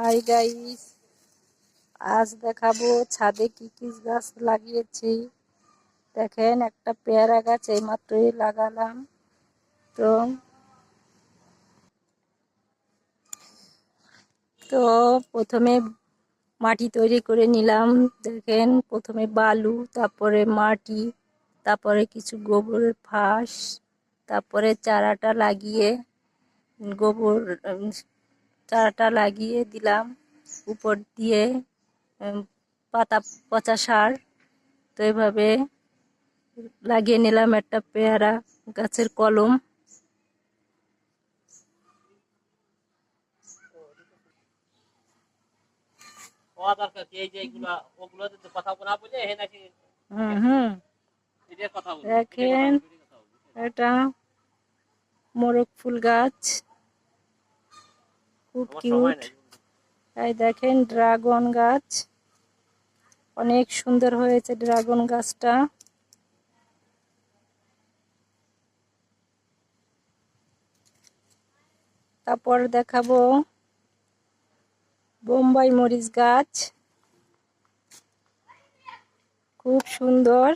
Hi guys, আজ দেখাবো ছাদে কি কি গাছ লাগিয়েছি। দেখেন, একটা পেয়ারা গাছ এইমাত্রই লাগালাম। তো তো প্রথমে মাটি তৈরি করে নিলাম। দেখেন, প্রথমে বালু, তারপরে মাটি, তারপরে কিছু গোবরের ফাঁস, তারপরে চারাটা লাগিয়ে গোবর চারাটা লাগিয়ে দিলাম। উপর দিয়ে পাতা পচা সার। তো এভাবে লাগিয়ে নিলাম একটা পেয়ারা গাছের কলম। দেখেন, এটা মোরগ ফুল গাছ, খুব কিউট। এই দেখেন, ড্রাগন গাছ, অনেক সুন্দর হয়েছে ড্রাগন গাছটা। তারপর দেখাবো বোম্বাই মরিচ গাছ, খুব সুন্দর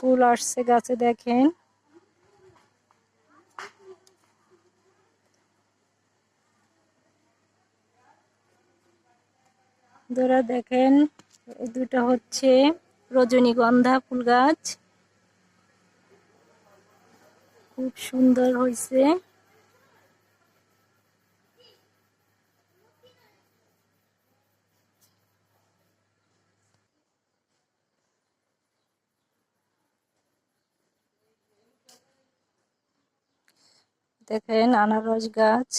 ফুল আসছে গাছে। দেখেন, ধরা দেখেন, এই দুটো হচ্ছে রজনীগন্ধা ফুল গাছ, খুব সুন্দর হয়েছে। দেখেন, আনারস গাছ,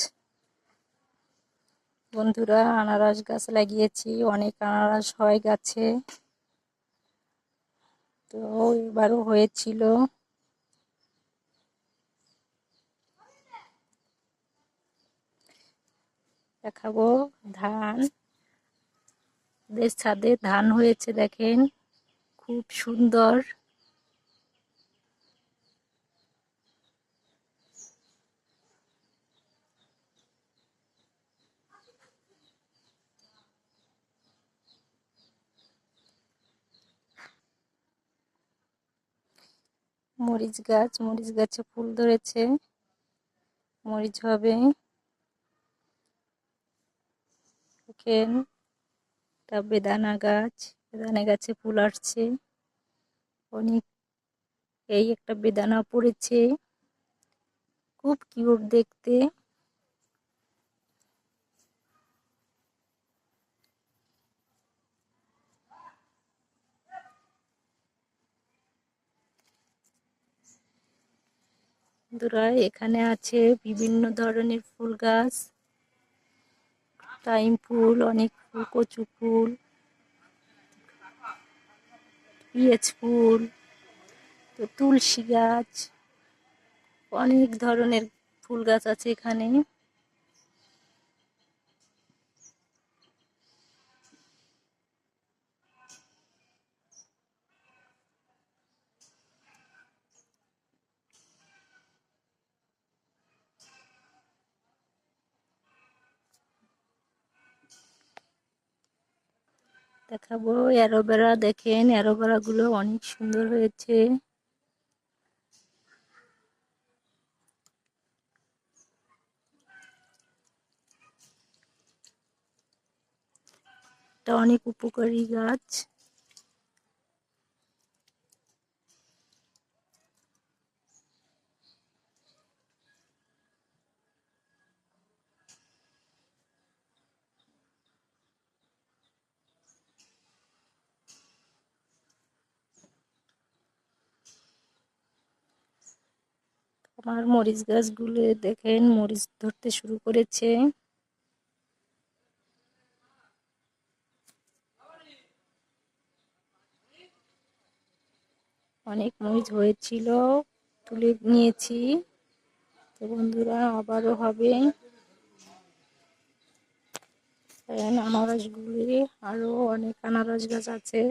বন্ধুরা আনারস গাছ লাগিয়েছি, অনেক আনারস হয় গাছে। তো এবারও হয়েছিল। দেখাবো ধান, ছাদে ধান হয়েছে, দেখেন খুব সুন্দর। মরিচ গাছ, মরিচ গাছে ফুল ধরেছে, মরিচ হবে। দেখেন, একটা বেদানা গাছ, বেদানা গাছে ফুল আসছে অনেক। এই একটা বেদানা পড়েছে, খুব কিউট দেখতে। বন্ধুরা, এখানে আছে বিভিন্ন ধরনের ফুল গাছ, টাইম ফুল, অনেক ফুল, কচু ফুল, পিএচ ফুল, তো তুলসী গাছ, অনেক ধরনের ফুল গাছ আছে এখানে। দেখাবো অ্যালোভেরা, দেখেন অ্যালোভেরা গুলো অনেক সুন্দর হয়েছে। এটা অনেক উপকারী গাছ। আমার মরিচ গাছগুলো দেখেন, মরিচ ধরতে শুরু করেছে। অনেক মরিচ হয়েছিল, তুলে নিয়েছি। তো বন্ধুরা, আবারও হবে। আনারসগুলি, আরো অনেক আনারস গাছ আছে।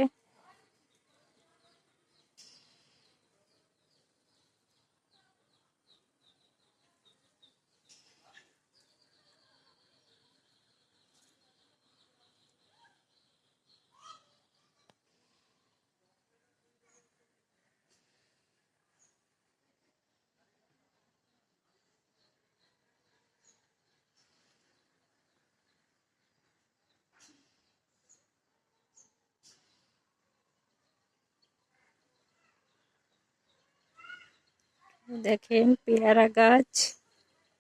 দেখেন পেয়ারা গাছ,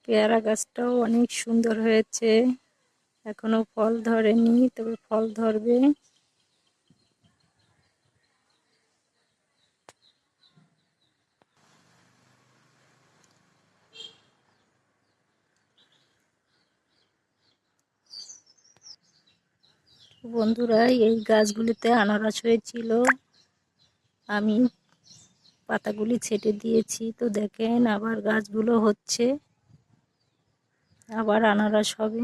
পেয়ারা গাছটাও অনেক সুন্দর হয়েছে। এখনো ফল ধরেনি, তবে ফল ধরবে। বন্ধুরা, এই গাছগুলিতে আনারস হয়েছিল, আমি পাতাগুলি ছেটে দিয়েছি। তো দেখেন আবার গাছগুলো হচ্ছে, আবার আনারস হবে।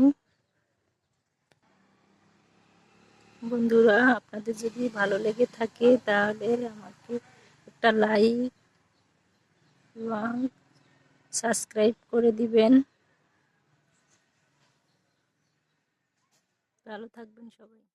বন্ধুরা, আপনাদের যদি ভালো লেগে থাকে তাহলে আমাকে একটা লাইক এবং সাবস্ক্রাইব করে দিবেন। ভালো থাকবেন সবাই।